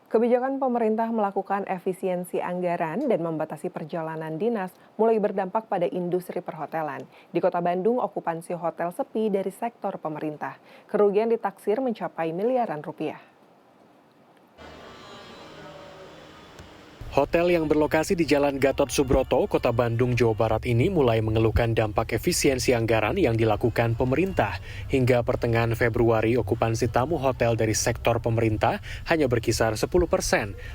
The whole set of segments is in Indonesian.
Kebijakan pemerintah melakukan efisiensi anggaran dan membatasi perjalanan dinas mulai berdampak pada industri perhotelan. Di Kota Bandung, okupansi hotel sepi dari sektor pemerintah. Kerugian ditaksir mencapai miliaran rupiah. Hotel yang berlokasi di Jalan Gatot Subroto, Kota Bandung, Jawa Barat ini mulai mengeluhkan dampak efisiensi anggaran yang dilakukan pemerintah. Hingga pertengahan Februari, okupansi tamu hotel dari sektor pemerintah hanya berkisar 10%.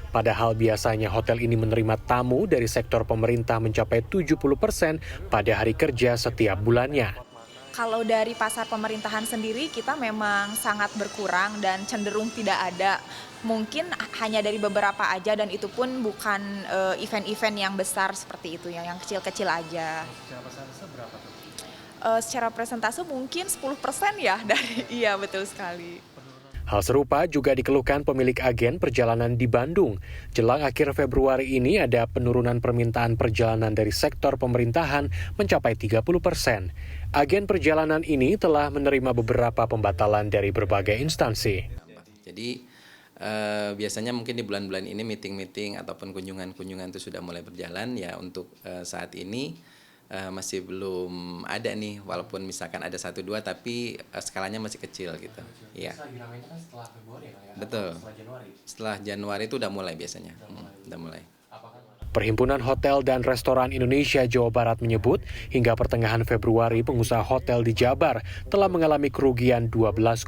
Padahal biasanya hotel ini menerima tamu dari sektor pemerintah mencapai 70% pada hari kerja setiap bulannya. Kalau dari pasar pemerintahan sendiri kita memang sangat berkurang dan cenderung tidak ada. Mungkin hanya dari beberapa aja dan itu pun bukan event-event yang besar seperti itu ya, yang kecil-kecil aja. Secara persentase berapa tuh? Secara persentase mungkin 10% ya dari iya betul sekali. Hal serupa juga dikeluhkan pemilik agen perjalanan di Bandung. Jelang akhir Februari ini ada penurunan permintaan perjalanan dari sektor pemerintahan mencapai 30%. Agen perjalanan ini telah menerima beberapa pembatalan dari berbagai instansi. Jadi biasanya mungkin di bulan-bulan ini meeting-meeting ataupun kunjungan-kunjungan itu sudah mulai berjalan ya untuk saat ini. Masih belum ada nih, walaupun misalkan ada 1-2 tapi skalanya masih kecil gitu. Iya. Setelah Februari ya? Betul. Setelah Januari itu udah mulai biasanya. Udah mulai. Perhimpunan Hotel dan Restoran Indonesia Jawa Barat menyebut hingga pertengahan Februari pengusaha hotel di Jabar telah mengalami kerugian 12,8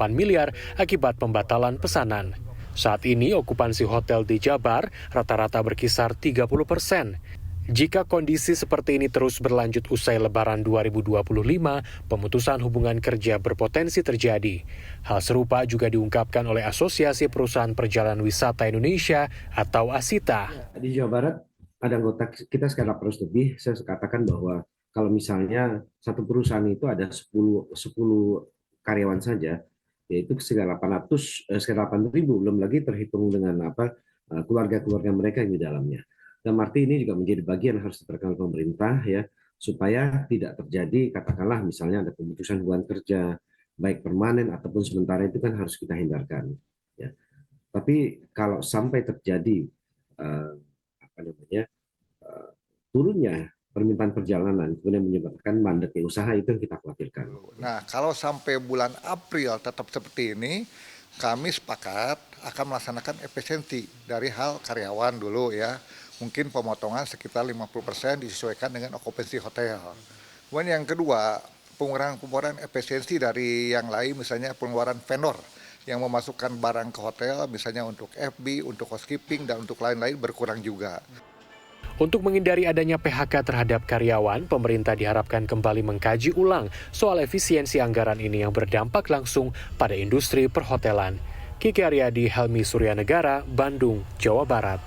miliar akibat pembatalan pesanan. Saat ini okupansi hotel di Jabar rata-rata berkisar 30%. Jika kondisi seperti ini terus berlanjut usai Lebaran 2025, pemutusan hubungan kerja berpotensi terjadi. Hal serupa juga diungkapkan oleh Asosiasi Perusahaan Perjalanan Wisata Indonesia atau ASITA. Di Jawa Barat ada anggota kita sekitar 800 lebih. Saya katakan bahwa kalau misalnya satu perusahaan itu ada 10 karyawan saja, yaitu sekitar 8.000, belum lagi terhitung dengan keluarga-keluarga mereka yang di dalamnya. Dan arti ini juga menjadi bagian yang harus diperhatikan pemerintah ya, supaya tidak terjadi katakanlah misalnya ada pemutusan hubungan kerja baik permanen ataupun sementara, itu kan harus kita hindarkan ya. Tapi kalau sampai terjadi turunnya permintaan perjalanan kemudian menyebabkan mandeknya usaha, itu yang kita khawatirkan. Nah, kalau sampai bulan April tetap seperti ini, kami sepakat akan melaksanakan efisiensi dari hal karyawan dulu ya. Mungkin pemotongan sekitar 50% disesuaikan dengan okupansi hotel. Kemudian yang kedua, pengurangan efisiensi dari yang lain, misalnya pengeluaran vendor yang memasukkan barang ke hotel, misalnya untuk FB, untuk housekeeping, dan untuk lain-lain berkurang juga. Untuk menghindari adanya PHK terhadap karyawan, pemerintah diharapkan kembali mengkaji ulang soal efisiensi anggaran ini yang berdampak langsung pada industri perhotelan. Kiki Aryadi, Helmi Suryanegara, Bandung, Jawa Barat.